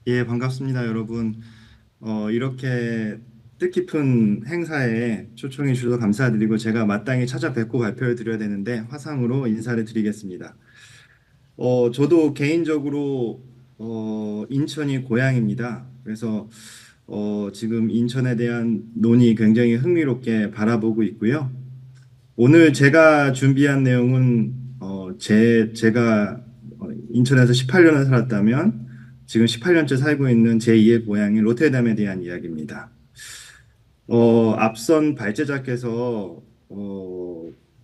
예, 반갑습니다, 여러분. 이렇게 뜻깊은 행사에 초청해 주셔서 감사드리고 제가 마땅히 찾아뵙고 발표를 드려야 되는데 화상으로 인사를 드리겠습니다. 저도 개인적으로 인천이 고향입니다. 그래서 지금 인천에 대한 논의 굉장히 흥미롭게 바라보고 있고요. 오늘 제가 준비한 내용은 제가 인천에서 18년을 살았다면 지금 18년째 살고 있는 제2의 고향인 로테르담에 대한 이야기입니다. 앞선 발제자께서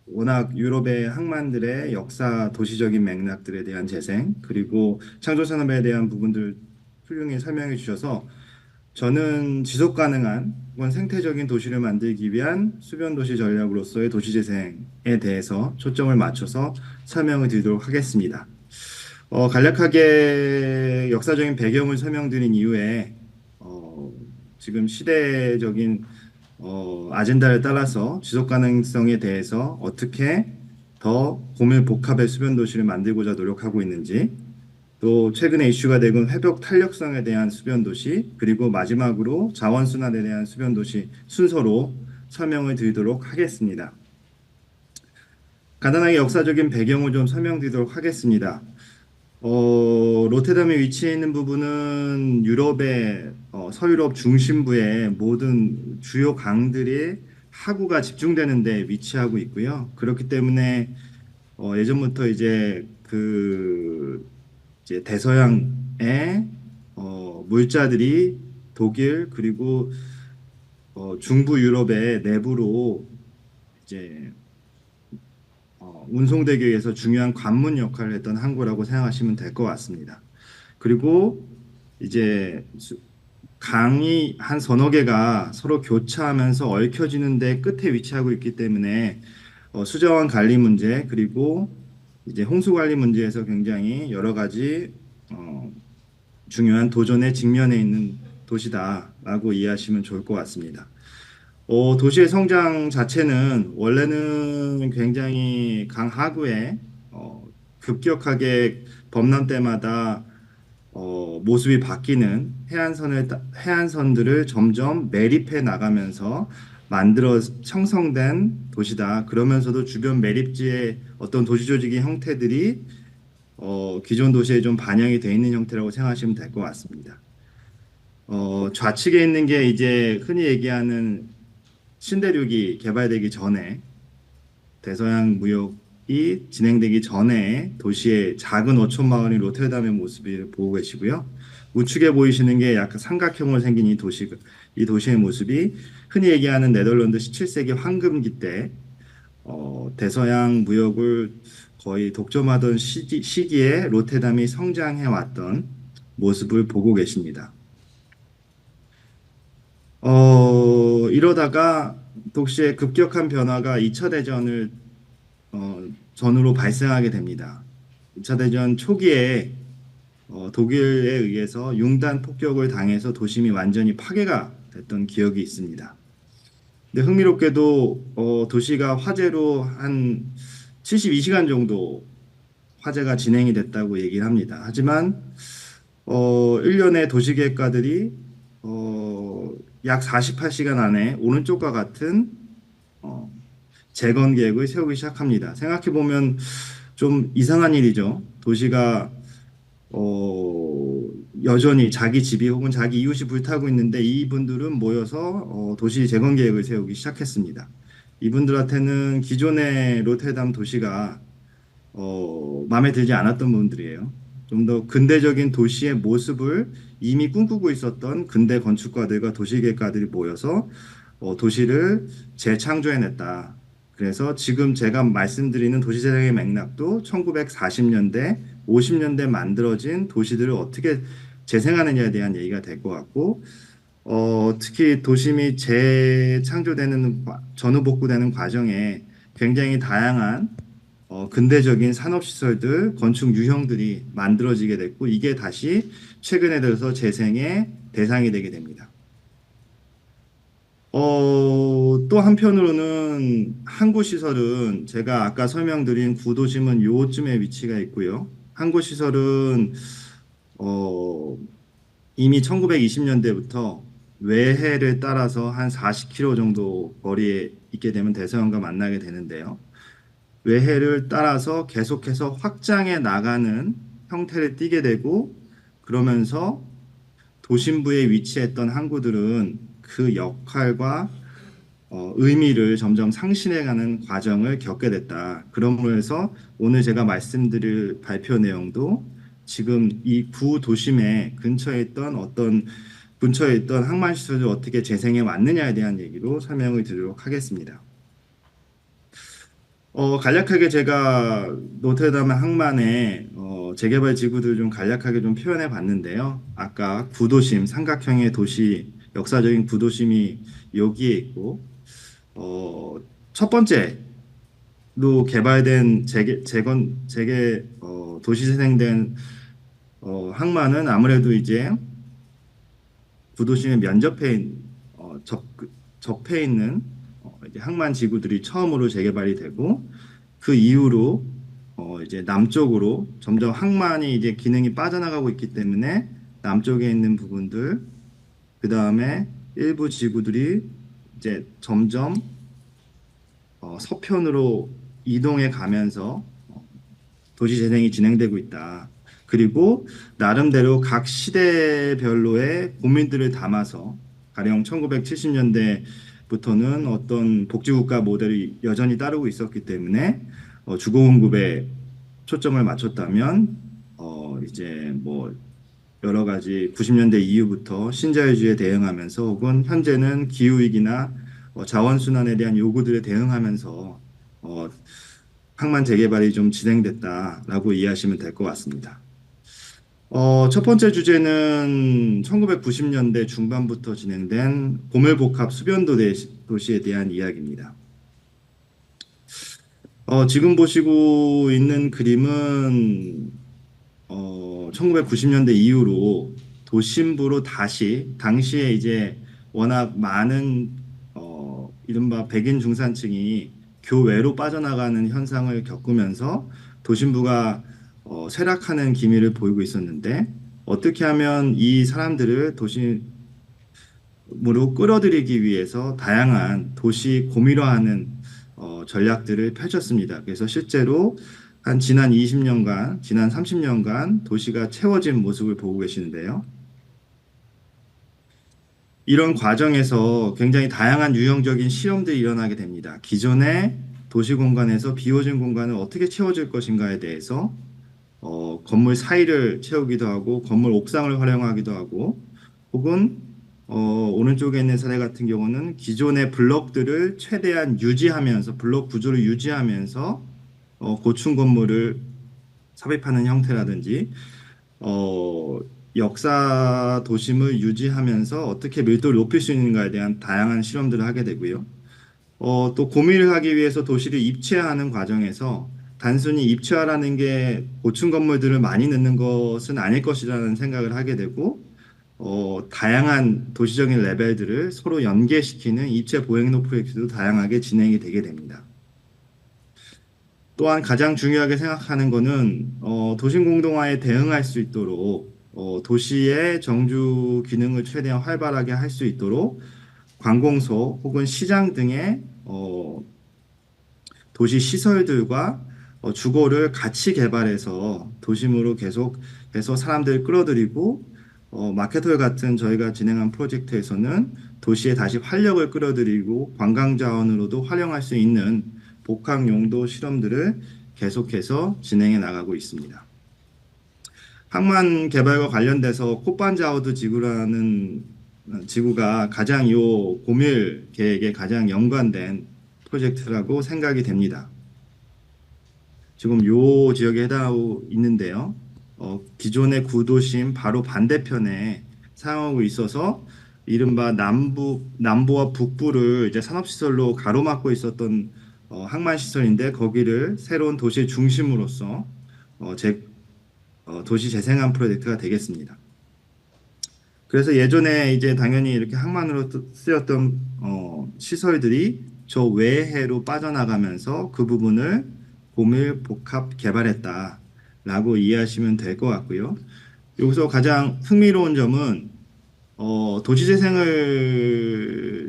워낙 유럽의 항만들의 역사 도시적인 맥락들에 대한 재생 그리고 창조 산업에 대한 부분들 훌륭히 설명해 주셔서 저는 지속 가능한 혹은 생태적인 도시를 만들기 위한 수변 도시 전략으로서의 도시 재생에 대해서 초점을 맞춰서 설명을 드리도록 하겠습니다. 간략하게 역사적인 배경을 설명드린 이후에 어, 지금 시대적인 아젠다를 따라서 지속 가능성에 대해서 어떻게 더 고밀복합의 수변 도시를 만들고자 노력하고 있는지 또 최근에 이슈가 되고 있는 회복 탄력성에 대한 수변 도시 그리고 마지막으로 자원순환에 대한 수변 도시 순서로 설명을 드리도록 하겠습니다. 간단하게 역사적인 배경을 좀 설명드리도록 하겠습니다. 로테담에 위치해 있는 부분은 유럽의 서유럽 중심부의 모든 주요 강들이 하구가 집중되는 데 위치하고 있고요. 그렇기 때문에 예전부터 이제 대서양의 물자들이 독일 그리고 중부 유럽의 내부로 이제 운송되기 위해서 중요한 관문 역할을 했던 항구라고 생각하시면 될 것 같습니다. 그리고 이제 강이 한 서너 개가 서로 교차하면서 얽혀지는 데 끝에 위치하고 있기 때문에 수자원 관리 문제 그리고 이제 홍수 관리 문제에서 굉장히 여러 가지 어, 중요한 도전에 직면해 있는 도시다라고 이해하시면 좋을 것 같습니다. 도시의 성장 자체는 원래는 굉장히 강하구에 급격하게 범람 때마다 모습이 바뀌는 해안선들을 점점 매립해 나가면서 만들어 형성된 도시다. 그러면서도 주변 매립지의 어떤 도시 조직의 형태들이 기존 도시에 좀 반영이 되어 있는 형태라고 생각하시면 될 것 같습니다. 좌측에 있는 게 이제 흔히 얘기하는 신대륙이 개발되기 전에 대서양 무역이 진행되기 전에 도시의 작은 어촌 마을인 로테르담의 모습을 보고 계시고요. 우측에 보이시는 게 약간 삼각형으로 생긴 이 도시의 모습이 흔히 얘기하는 네덜란드 17세기 황금기 때 대서양 무역을 거의 독점하던 시기에 로테르담이 성장해 왔던 모습을 보고 계십니다. 이러다가 독시의 급격한 변화가 2차 대전을 전후로 발생하게 됩니다. 2차 대전 초기에 독일에 의해서 융단 폭격을 당해서 도심이 완전히 파괴가 됐던 기억이 있습니다. 근데 흥미롭게도 도시가 화재로 한 72시간 정도 화재가 진행이 됐다고 얘기를 합니다. 하지만 일련의 도시계획가들이 어, 약 48시간 안에 오른쪽과 같은 어, 재건 계획을 세우기 시작합니다. 생각해 보면 좀 이상한 일이죠. 도시가 어, 여전히 자기 집이 혹은 자기 이웃이 불타고 있는데 이분들은 모여서 도시 재건 계획을 세우기 시작했습니다. 이분들한테는 기존의 로테르담 도시가 마음에 들지 않았던 분들이에요. 좀 더 근대적인 도시의 모습을 이미 꿈꾸고 있었던 근대 건축가들과 도시계획가들이 모여서 도시를 재창조해냈다. 그래서 지금 제가 말씀드리는 도시재생의 맥락도 1940년대, 50년대 만들어진 도시들을 어떻게 재생하느냐에 대한 얘기가 될 것 같고, 특히 도심이 재창조되는, 전후복구되는 과정에 굉장히 다양한 근대적인 산업시설들, 건축 유형들이 만들어지게 됐고, 이게 다시 최근에 들어서 재생의 대상이 되게 됩니다. 또 한편으로는 항구시설은 제가 아까 설명드린 구도심은 요쯤에 위치가 있고요. 항구시설은, 어, 이미 1920년대부터 외해를 따라서 한 40km 정도 거리에 있게 되면 대서양과 만나게 되는데요. 외해를 따라서 계속해서 확장해 나가는 형태를 띠게 되고 그러면서 도심부에 위치했던 항구들은 그 역할과 의미를 점점 상실해가는 과정을 겪게 됐다. 그러므로 해서 오늘 제가 말씀드릴 발표 내용도 지금 이 구 도심에 근처에 있던 항만 시설을 어떻게 재생해 왔느냐에 대한 얘기로 설명을 드리도록 하겠습니다. 간략하게 제가 노트르담 항만의 재개발 지구들 좀 간략하게 좀 표현해 봤는데요. 아까 구도심, 삼각형의 도시, 역사적인 구도심이 여기에 있고, 첫 번째로 개발된 도시 재생된 항만은 아무래도 이제 구도심에 접해 있는 이제 항만 지구들이 처음으로 재개발이 되고 그 이후로 이제 남쪽으로 점점 항만이 이제 기능이 빠져나가고 있기 때문에 남쪽에 있는 부분들 그 다음에 일부 지구들이 이제 점점 서편으로 이동해 가면서 도시 재생이 진행되고 있다. 그리고 나름대로 각 시대별로의 고민들을 담아서 가령 1970년대부터는 어떤 복지국가 모델이 여전히 따르고 있었기 때문에 주거공급에 초점을 맞췄다면 이제 뭐 여러 가지 90년대 이후부터 신자유주의에 대응하면서 혹은 현재는 기후위기나 자원순환에 대한 요구들에 대응하면서 항만 재개발이 좀 진행됐다라고 이해하시면 될 것 같습니다. 첫 번째 주제는 1990년대 중반부터 진행된 고물복합 수변도 도시에 대한 이야기입니다. 지금 보시고 있는 그림은 1990년대 이후로 도심부로 다시 당시에 이제 워낙 많은 이른바 백인 중산층이 교외로 빠져나가는 현상을 겪으면서 도심부가 쇠락하는 기미를 보이고 있었는데 어떻게 하면 이 사람들을 도심으로 끌어들이기 위해서 다양한 도시 고밀화하는 전략들을 펼쳤습니다. 그래서 실제로 한 지난 20년간, 지난 30년간 도시가 채워진 모습을 보고 계시는데요. 이런 과정에서 굉장히 다양한 유형적인 실험들이 일어나게 됩니다. 기존의 도시 공간에서 비워진 공간을 어떻게 채워줄 것인가에 대해서 건물 사이를 채우기도 하고 건물 옥상을 활용하기도 하고 혹은 오른쪽에 있는 사례 같은 경우는 기존의 블록들을 최대한 유지하면서 블록 구조를 유지하면서 고층 건물을 삽입하는 형태라든지 역사 도심을 유지하면서 어떻게 밀도를 높일 수 있는가에 대한 다양한 실험들을 하게 되고요. 또 고민을 하기 위해서 도시를 입체화하는 과정에서 단순히 입체화라는 게 고층 건물들을 많이 넣는 것은 아닐 것이라는 생각을 하게 되고 다양한 도시적인 레벨들을 서로 연계시키는 입체 보행로 프로젝트도 다양하게 진행이 되게 됩니다. 또한 가장 중요하게 생각하는 것은 도심 공동화에 대응할 수 있도록 도시의 정주 기능을 최대한 활발하게 할 수 있도록 관공서 혹은 시장 등의 도시 시설들과 주거를 같이 개발해서 도심으로 계속해서 사람들을 끌어들이고 마케토일 같은 저희가 진행한 프로젝트에서는 도시에 다시 활력을 끌어들이고 관광 자원으로도 활용할 수 있는 복합 용도 실험들을 계속해서 진행해 나가고 있습니다. 항만 개발과 관련돼서 코판자오드 지구라는 지구가 가장 요 고밀 계획에 가장 연관된 프로젝트라고 생각이 됩니다. 지금 요 지역에 해당하고 있는데요. 기존의 구도심 바로 반대편에 사용하고 있어서 이른바 남부와 북부를 이제 산업시설로 가로막고 있었던 항만시설인데 거기를 새로운 도시의 중심으로서 도시 재생한 프로젝트가 되겠습니다. 그래서 예전에 이제 당연히 이렇게 항만으로 쓰였던 시설들이 저 외해로 빠져나가면서 그 부분을 고밀 복합 개발했다라고 이해하시면 될 것 같고요. 여기서 가장 흥미로운 점은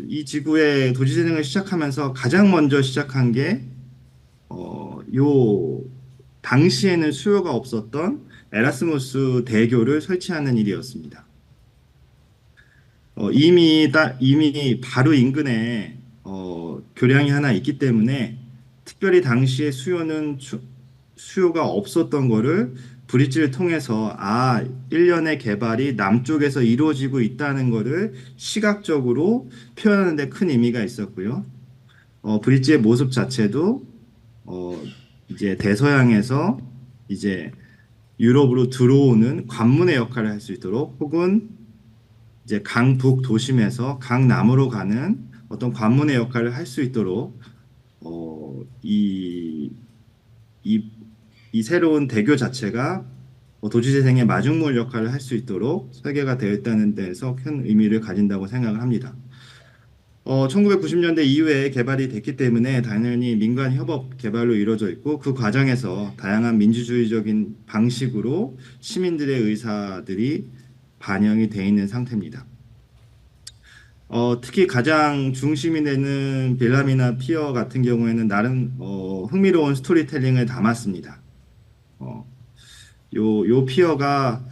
이 지구에 도시재생을 시작하면서 가장 먼저 시작한 게, 요, 당시에는 수요가 없었던 에라스무스 대교를 설치하는 일이었습니다. 이미 바로 인근에, 교량이 하나 있기 때문에 특별히 당시에 수요가 없었던 거를 브릿지를 통해서, 1년의 개발이 남쪽에서 이루어지고 있다는 거를 시각적으로 표현하는 데 큰 의미가 있었고요. 브릿지의 모습 자체도, 어, 이제 대서양에서 이제 유럽으로 들어오는 관문의 역할을 할 수 있도록, 혹은 이제 강북 도심에서 강남으로 가는 어떤 관문의 역할을 할 수 있도록, 어, 이, 이, 이 새로운 대교 자체가 도시재생의 마중물 역할을 할 수 있도록 설계가 되어 있다는 데서 큰 의미를 가진다고 생각을 합니다. 1990년대 이후에 개발이 됐기 때문에 당연히 민관 협업 개발로 이루어져 있고, 그 과정에서 다양한 민주주의적인 방식으로 시민들의 의사들이 반영이 되어 있는 상태입니다. 특히 가장 중심이 되는 빌라미나 피어 같은 경우에는 나름 흥미로운 스토리텔링을 담았습니다. 어, 요 피어가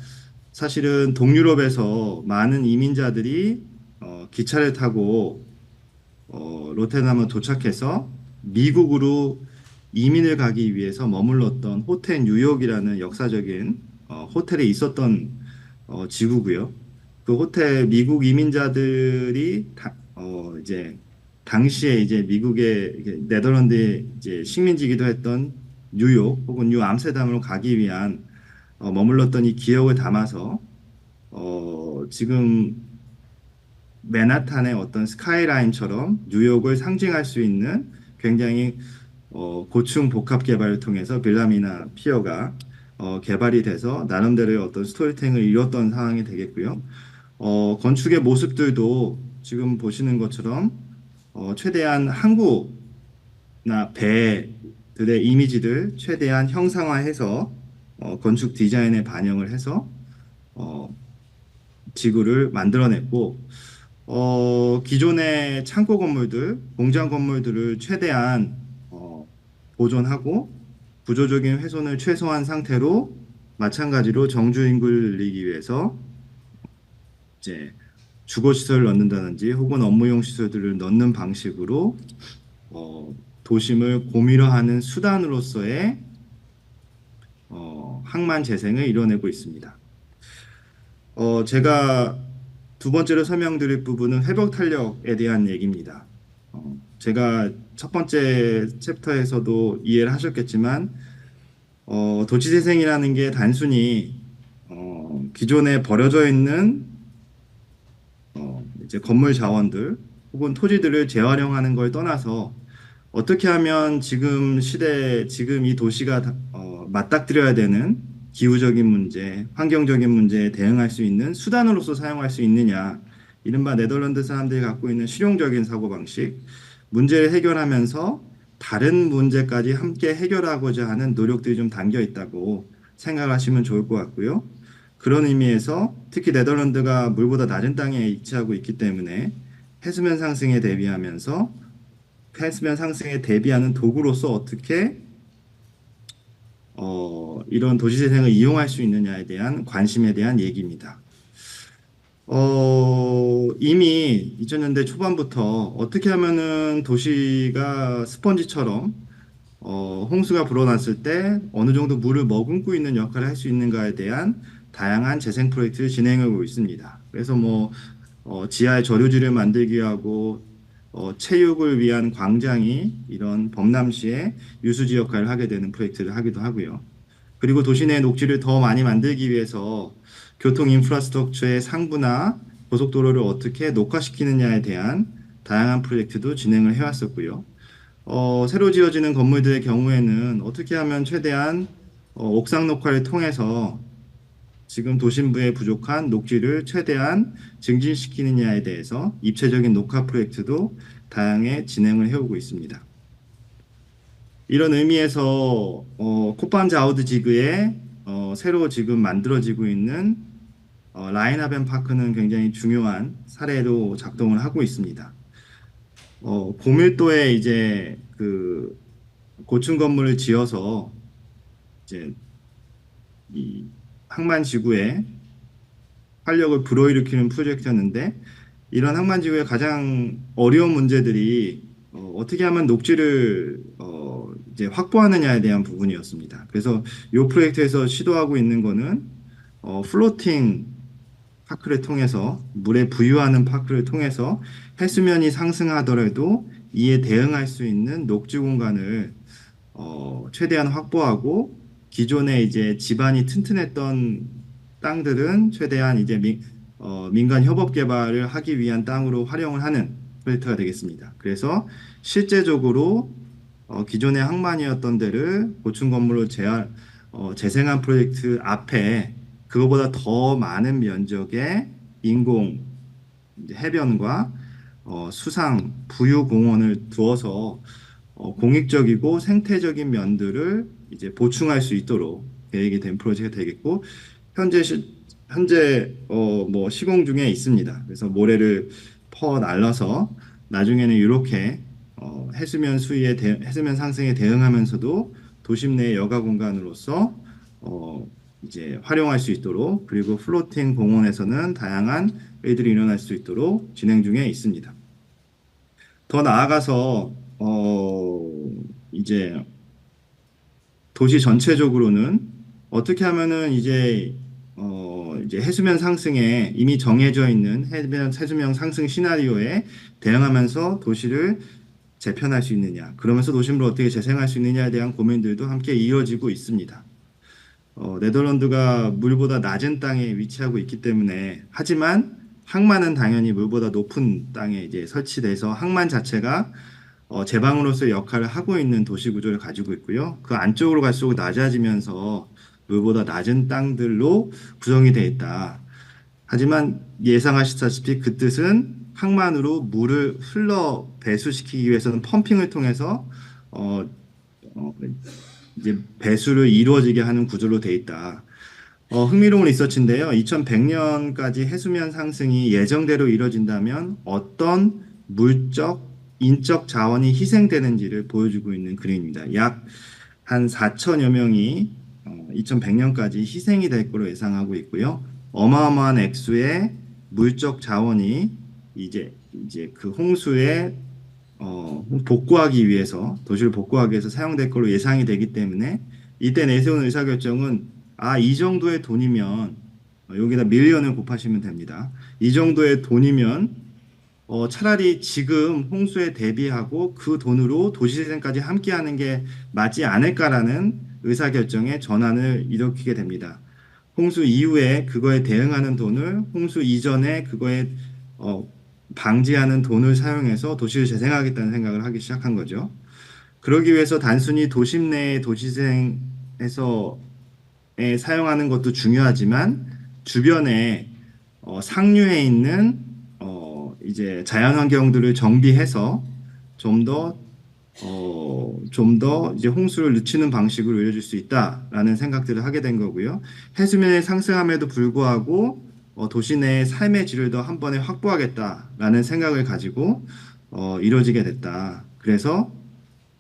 사실은 동유럽에서 많은 이민자들이 기차를 타고 로테남을 도착해서 미국으로 이민을 가기 위해서 머물렀던 호텔 뉴욕이라는 역사적인 호텔에 있었던 지구고요. 그 호텔 미국 이민자들이 이제 당시에 이제 미국의 네덜란드 이제 식민지기도 했던 뉴욕 혹은 뉴 암스테르담으로 가기 위한 머물렀던 이 기억을 담아서 지금 맨하탄의 어떤 스카이라인처럼 뉴욕을 상징할 수 있는 굉장히 고층 복합 개발을 통해서 빌라미나 피어가 개발이 돼서 나름대로의 어떤 스토리텔링을 이뤘던 상황이 되겠고요. 건축의 모습들도 지금 보시는 것처럼 최대한 항구나 배들의 이미지들 최대한 형상화해서 건축 디자인에 반영을 해서 어, 지구를 만들어냈고, 기존의 창고 건물들, 공장 건물들을 최대한 보존하고 구조적인 훼손을 최소화한 상태로, 마찬가지로 정주 인구를 늘리기 위해서 이제 주거시설을 넣는다든지 혹은 업무용 시설들을 넣는 방식으로 도심을 고밀화하는 수단으로서의 항만 재생을 이뤄내고 있습니다. 제가 두 번째로 설명드릴 부분은 회복 탄력에 대한 얘기입니다. 제가 첫 번째 챕터에서도 이해를 하셨겠지만, 도시재생이라는 게 단순히 기존에 버려져 있는 이제 건물 자원들 혹은 토지들을 재활용하는 걸 떠나서, 어떻게 하면 지금 이 도시가 맞닥뜨려야 되는 기후적인 문제, 환경적인 문제에 대응할 수 있는 수단으로서 사용할 수 있느냐. 이른바 네덜란드 사람들이 갖고 있는 실용적인 사고방식, 문제를 해결하면서 다른 문제까지 함께 해결하고자 하는 노력들이 좀 담겨 있다고 생각하시면 좋을 것 같고요. 그런 의미에서 특히 네덜란드가 물보다 낮은 땅에 위치하고 있기 때문에 해수면 상승에 대비하면서 해수면 상승에 대비하는 도구로서 어떻게 이런 도시재생을 이용할 수 있느냐에 대한 관심에 대한 얘기입니다. 이미 2000년대 초반부터 어떻게 하면은 도시가 스펀지처럼 홍수가 불어났을 때 어느 정도 물을 머금고 있는 역할을 할 수 있는가에 대한 다양한 재생 프로젝트를 진행하고 있습니다. 그래서 지하에 저류지를 만들기 하고, 체육을 위한 광장이 이런 범람시에 유수지 역할을 하게 되는 프로젝트를 하기도 하고요. 그리고 도시 내 녹지를 더 많이 만들기 위해서 교통 인프라스트럭처의 상부나 고속도로를 어떻게 녹화시키느냐에 대한 다양한 프로젝트도 진행을 해왔었고요. 새로 지어지는 건물들의 경우에는 어떻게 하면 최대한 옥상 녹화를 통해서 지금 도심부에 부족한 녹지를 최대한 증진시키느냐에 대해서 입체적인 녹화 프로젝트도 다양하게 진행을 해오고 있습니다. 이런 의미에서 코판자우드 지구에 새로 지금 만들어지고 있는 라인하벤 파크는 굉장히 중요한 사례로 작동을 하고 있습니다. 고밀도의 이제 그 고층 건물을 지어서 이제 이 항만지구에 활력을 불어일으키는 프로젝트였는데 이런 항만지구의 가장 어려운 문제들이 떻게 하면 녹지를 이제 확보하느냐에 대한 부분이었습니다. 그래서 이 프로젝트에서 시도하고 있는 거는 플로팅 파크를 통해서 물에 부유하는 파크를 통해서 해수면이 상승하더라도 이에 대응할 수 있는 녹지 공간을 최대한 확보하고 기존에 이제 지반이 튼튼했던 땅들은 최대한 이제 민간 협업 개발을 하기 위한 땅으로 활용을 하는 프로젝트가 되겠습니다. 그래서 실제적으로 기존의 항만이었던 데를 고층 건물로 재생한 프로젝트 앞에 그거보다 더 많은 면적의 인공 이제 해변과 수상 부유 공원을 두어서 공익적이고 생태적인 면들을 이제 보충할 수 있도록 계획이 된 프로젝트가 되겠고 현재 뭐 시공 중에 있습니다. 그래서 모래를 퍼 날라서 나중에는 이렇게 해수면 상승에 대응하면서도 도심 내 여가 공간으로서 이제 활용할 수 있도록 그리고 플로팅 공원에서는 다양한 일들이 일어날 수 있도록 진행 중에 있습니다. 더 나아가서 이제 도시 전체적으로는 어떻게 하면은 이제 해수면 상승에 이미 정해져 있는 해수면 상승 시나리오에 대응하면서 도시를 재편할 수 있느냐, 그러면서 도심을 어떻게 재생할 수 있느냐에 대한 고민들도 함께 이어지고 있습니다. 네덜란드가 물보다 낮은 땅에 위치하고 있기 때문에 하지만 항만은 당연히 물보다 높은 땅에 이제 설치돼서 항만 자체가 제방으로서의 역할을 하고 있는 도시 구조를 가지고 있고요. 그 안쪽으로 갈수록 낮아지면서 물보다 낮은 땅들로 구성이 되어 있다. 하지만 예상하시다시피 그 뜻은 항만으로 물을 흘러 배수시키기 위해서는 펌핑을 통해서 어, 어, 이제 배수를 이루어지게 하는 구조로 되어 있다. 흥미로운 리서치인데요. 2100년까지 해수면 상승이 예정대로 이뤄진다면 어떤 물적, 인적 자원이 희생되는지를 보여주고 있는 그림입니다. 약 한 4천여 명이 2100년까지 희생이 될 거로 예상하고 있고요. 어마어마한 액수의 물적 자원이 이제 그 홍수에 복구하기 위해서 도시를 복구하기 위해서 사용될 걸로 예상이 되기 때문에 이때 내세운 의사결정은 이 정도의 돈이면 여기다 밀리언을 곱하시면 됩니다. 이 정도의 돈이면 차라리 지금 홍수에 대비하고 그 돈으로 도시재생까지 함께하는 게 맞지 않을까라는 의사결정의 전환을 일으키게 됩니다. 홍수 이후에 그거에 대응하는 돈을 홍수 이전에 그거에 어, 방지하는 돈을 사용해서 도시를 재생하겠다는 생각을 하기 시작한 거죠. 그러기 위해서 단순히 도심 내의 도시재생에서 사용하는 것도 중요하지만 주변에 상류에 있는 이제 자연환경들을 정비해서 좀 더 이제 홍수를 늦추는 방식으로 이어질 수 있다라는 생각들을 하게 된 거고요. 해수면이 상승함에도 불구하고 도시 내의 삶의 질을 더 한 번에 확보하겠다라는 생각을 가지고 이루어지게 됐다. 그래서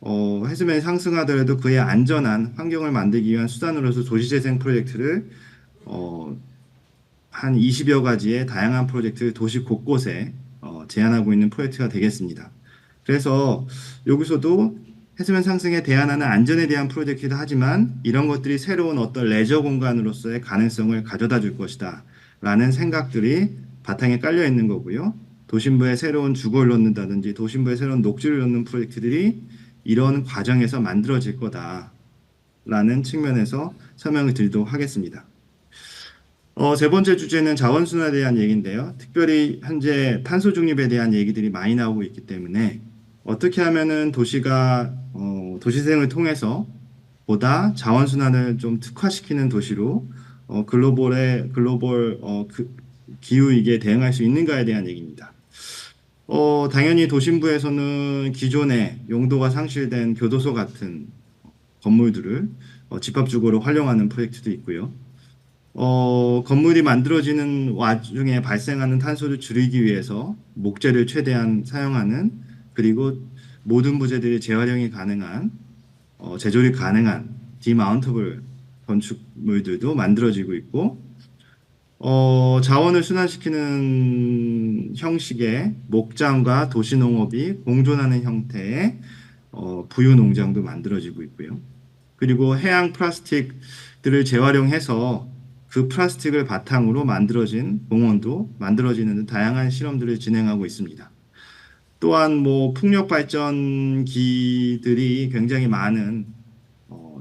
해수면이 상승하더라도 그에 안전한 환경을 만들기 위한 수단으로서 도시재생 프로젝트를 어, 한 20여 가지의 다양한 프로젝트를 도시 곳곳에 제안하고 있는 프로젝트가 되겠습니다. 그래서 여기서도 해수면 상승에 대안하는 안전에 대한 프로젝트이다 하지만 이런 것들이 새로운 어떤 레저 공간으로서의 가능성을 가져다 줄 것이다 라는 생각들이 바탕에 깔려 있는 거고요. 도심부에 새로운 주거를 넣는다든지 도심부에 새로운 녹지를 넣는 프로젝트들이 이런 과정에서 만들어질 거다라는 측면에서 설명을 드리도록 하겠습니다. 세 번째 주제는 자원순환에 대한 얘기인데요. 특별히 현재 탄소 중립에 대한 얘기들이 많이 나오고 있기 때문에 어떻게 하면은 도시가 도시생을 통해서 보다 자원순환을 좀 특화시키는 도시로 글로벌 기후 위기에 대응할 수 있는가에 대한 얘기입니다. 당연히 도심부에서는 기존의 용도가 상실된 교도소 같은 건물들을 집합주거로 활용하는 프로젝트도 있고요. 건물이 만들어지는 와중에 발생하는 탄소를 줄이기 위해서 목재를 최대한 사용하는 그리고 모든 부재들이 재활용이 가능한 제조리 가능한 디마운터블 건축물들도 만들어지고 있고 자원을 순환시키는 형식의 목장과 도시농업이 공존하는 형태의 부유농장도 만들어지고 있고요. 그리고 해양 플라스틱들을 재활용해서 그 플라스틱을 바탕으로 만들어진 공원도 만들어지는 등 다양한 실험들을 진행하고 있습니다. 또한 뭐 풍력 발전기들이 굉장히 많은 어,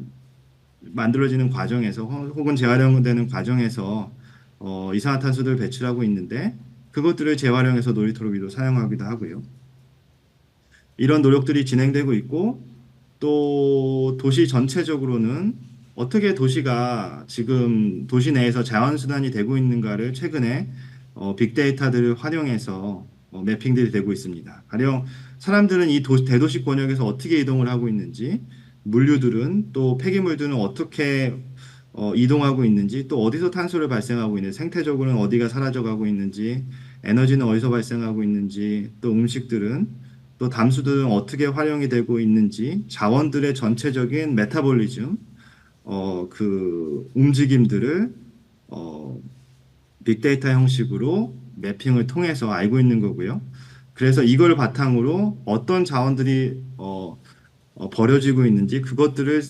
만들어지는 과정에서 혹은 재활용되는 과정에서 이산화탄소를 배출하고 있는데 그것들을 재활용해서 놀이터로기도 사용하기도 하고요. 이런 노력들이 진행되고 있고 또 도시 전체적으로는 어떻게 도시가 지금 도시 내에서 자원순환이 되고 있는가를 최근에 빅데이터들을 활용해서 매핑들이 되고 있습니다. 가령 사람들은 이 대도시 권역에서 어떻게 이동을 하고 있는지, 물류들은 또 폐기물들은 어떻게 이동하고 있는지, 또 어디서 탄소를 발생하고 있는지, 생태적으로는 어디가 사라져가고 있는지, 에너지는 어디서 발생하고 있는지, 또 음식들은 또 담수들은 어떻게 활용이 되고 있는지, 자원들의 전체적인 메타볼리즘, 그 움직임들을 어, 빅데이터 형식으로 매핑을 통해서 알고 있는 거고요. 그래서 이걸 바탕으로 어떤 자원들이 버려지고 있는지 그것들을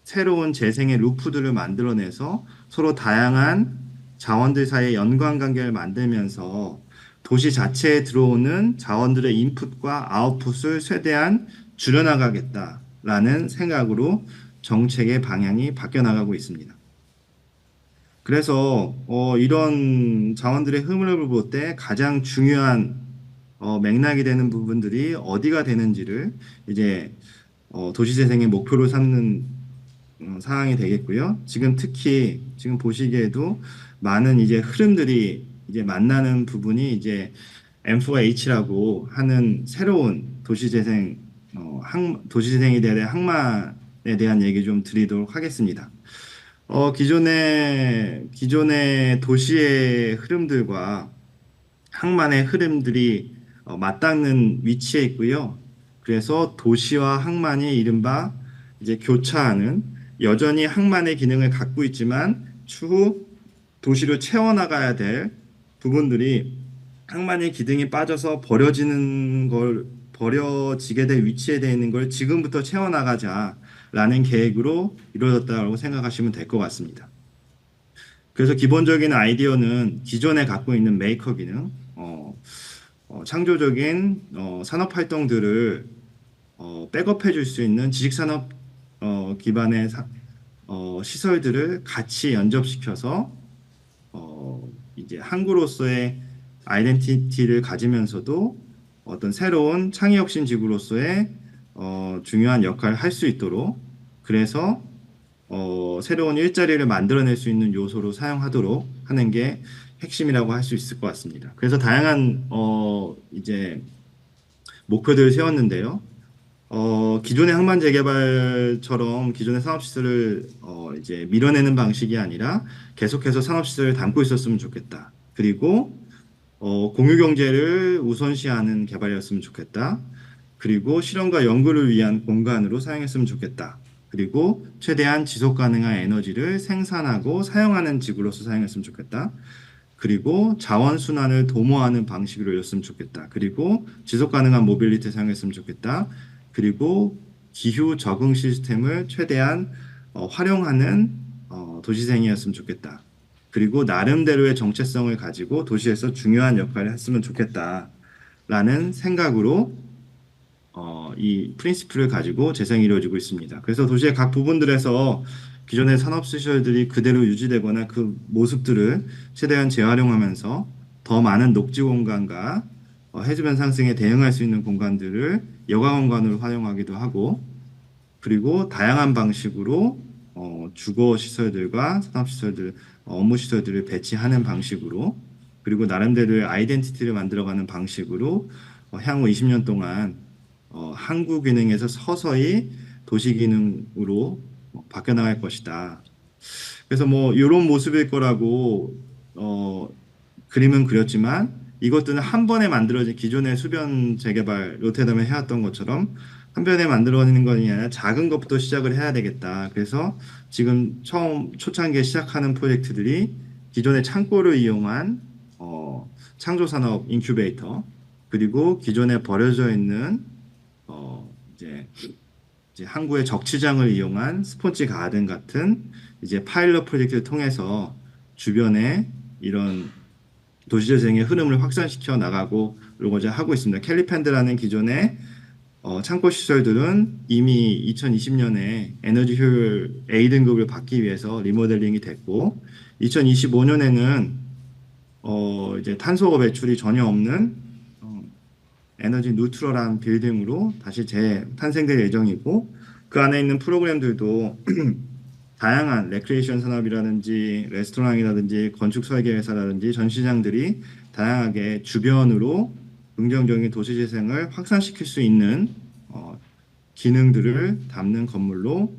새로운 재생의 루프들을 만들어내서 서로 다양한 자원들 사이의 연관관계를 만들면서 도시 자체에 들어오는 자원들의 인풋과 아웃풋을 최대한 줄여나가겠다라는 생각으로 정책의 방향이 바뀌어 나가고 있습니다. 그래서 이런 자원들의 흐름을 볼 때 가장 중요한 맥락이 되는 부분들이 어디가 되는지를 이제 도시재생의 목표로 삼는 상황이 되겠고요. 지금 특히 지금 보시기에도 많은 이제 흐름들이 이제 만나는 부분이 이제 M4H라고 하는 새로운 도시재생 도시재생에 대한 항만에 대한 얘기 좀 드리도록 하겠습니다. 기존의 도시의 흐름들과 항만의 흐름들이 맞닿는 위치에 있고요. 그래서 도시와 항만이 이른바 이제 교차하는 여전히 항만의 기능을 갖고 있지만 추후 도시를 채워나가야 될 부분들이 항만의 기능이 빠져서 버려지게 될 위치에 되어 있는 걸 지금부터 채워나가자라는 계획으로 이루어졌다고 생각하시면 될 것 같습니다. 그래서 기본적인 아이디어는 기존에 갖고 있는 메이커 기능, 창조적인 산업 활동들을 백업해 줄 수 있는 지식산업 기반의 시설들을 같이 연접시켜서 이제 항구로서의 아이덴티티를 가지면서도 어떤 새로운 창의혁신 지구로서의 중요한 역할을 할 수 있도록 그래서 새로운 일자리를 만들어낼 수 있는 요소로 사용하도록 하는 게 핵심이라고 할 수 있을 것 같습니다. 그래서 다양한 이제 목표들을 세웠는데요. 기존의 항만 재개발처럼 기존의 산업시설을 이제 밀어내는 방식이 아니라 계속해서 산업시설을 담고 있었으면 좋겠다. 그리고 공유 경제를 우선시하는 개발이었으면 좋겠다. 그리고 실험과 연구를 위한 공간으로 사용했으면 좋겠다. 그리고 최대한 지속 가능한 에너지를 생산하고 사용하는 지구로서 사용했으면 좋겠다. 그리고 자원 순환을 도모하는 방식으로 이뤘으면 좋겠다. 그리고 지속 가능한 모빌리티 사용했으면 좋겠다. 그리고 기후 적응 시스템을 최대한 활용하는 도시생이었으면 좋겠다. 그리고 나름대로의 정체성을 가지고 도시에서 중요한 역할을 했으면 좋겠다라는 생각으로 이 프린시플을 가지고 재생이 이루어지고 있습니다. 그래서 도시의 각 부분들에서 기존의 산업 시설들이 그대로 유지되거나 그 모습들을 최대한 재활용하면서 더 많은 녹지 공간과 해수면 상승에 대응할 수 있는 공간들을 여가 공간으로 활용하기도 하고 그리고 다양한 방식으로 주거 시설들과 산업 시설들, 업무 시설들을 배치하는 방식으로 그리고 나름대로의 아이덴티티를 만들어가는 방식으로 향후 20년 동안 항구 기능에서 서서히 도시 기능으로 바뀌어 나갈 것이다. 그래서 뭐 이런 모습일 거라고 어, 그림은 그렸지만 이것들은 한 번에 만들어진 기존의 수변 재개발 로테담에 해왔던 것처럼 한 번에 만들어지는 것이 아니라 작은 것부터 시작을 해야 되겠다. 그래서 지금 처음 초창기에 시작하는 프로젝트들이 기존의 창고를 이용한 창조산업 인큐베이터 그리고 기존에 버려져 있는 이제 항구의 적치장을 이용한 스폰지 가든 같은 이제 파일럿 프로젝트를 통해서 주변에 이런 도시재생의 흐름을 확산시켜 나가고자 하고 있습니다. 캘리펀드라는 기존의 창고 시설들은 이미 2020년에 에너지 효율 A 등급을 받기 위해서 리모델링이 됐고 2025년에는 이제 탄소 배출이 전혀 없는 어, 에너지 뉴트럴한 빌딩으로 다시 재탄생될 예정이고 그 안에 있는 프로그램들도 다양한 레크리에이션 산업이라든지 레스토랑이라든지 건축 설계 회사라든지 전시장들이 다양하게 주변으로 긍정적인 도시 재생을 확산시킬 수 있는 기능들을 담는 건물로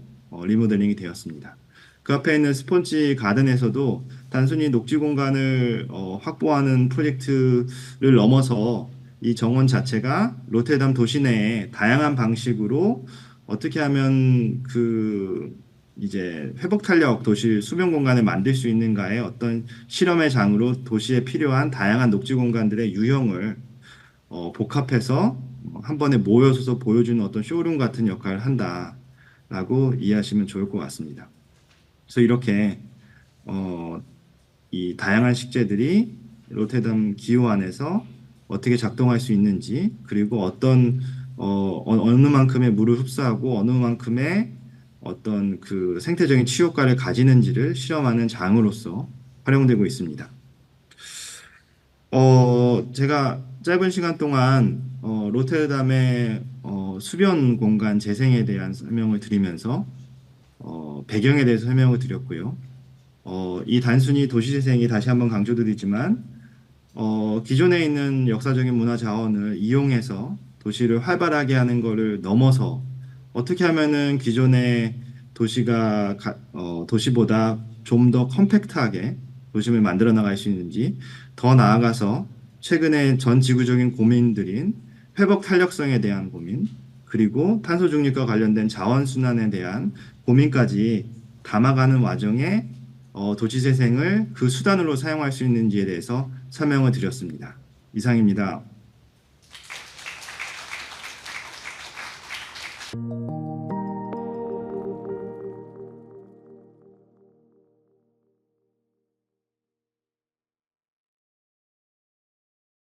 리모델링이 되었습니다. 그 앞에 있는 스폰지 가든에서도 단순히 녹지 공간을 확보하는 프로젝트를 넘어서 이 정원 자체가 로테담 도시 내에 다양한 방식으로 어떻게 하면 그 이제 회복 탄력 도시 수면 공간을 만들 수 있는가의 어떤 실험의 장으로 도시에 필요한 다양한 녹지 공간들의 유형을 복합해서 한 번에 모여서 보여주는 어떤 쇼룸 같은 역할을 한다라고 이해하시면 좋을 것 같습니다. 그래서 이렇게 어, 이 다양한 식재들이 로테담 기호 안에서 어떻게 작동할 수 있는지 그리고 어느 만큼의 물을 흡수하고 어느 만큼의 어떤 그 생태적인 치유효과를 가지는지를 실험하는 장으로서 활용되고 있습니다. 제가 짧은 시간 동안 로테르담의 수변 공간 재생에 대한 설명을 드리면서 배경에 대해서 설명을 드렸고요. 이 단순히 도시재생이 다시 한번 강조드리지만 기존에 있는 역사적인 문화 자원을 이용해서 도시를 활발하게 하는 것을 넘어서 어떻게 하면은 기존의 도시보다 좀 더 컴팩트하게 도심을 만들어 나갈 수 있는지 더 나아가서 최근에 전 지구적인 고민들인 회복 탄력성에 대한 고민 그리고 탄소 중립과 관련된 자원 순환에 대한 고민까지 담아가는 와중에 도시재생을 그 수단으로 사용할 수 있는지에 대해서 설명을 드렸습니다. 이상입니다.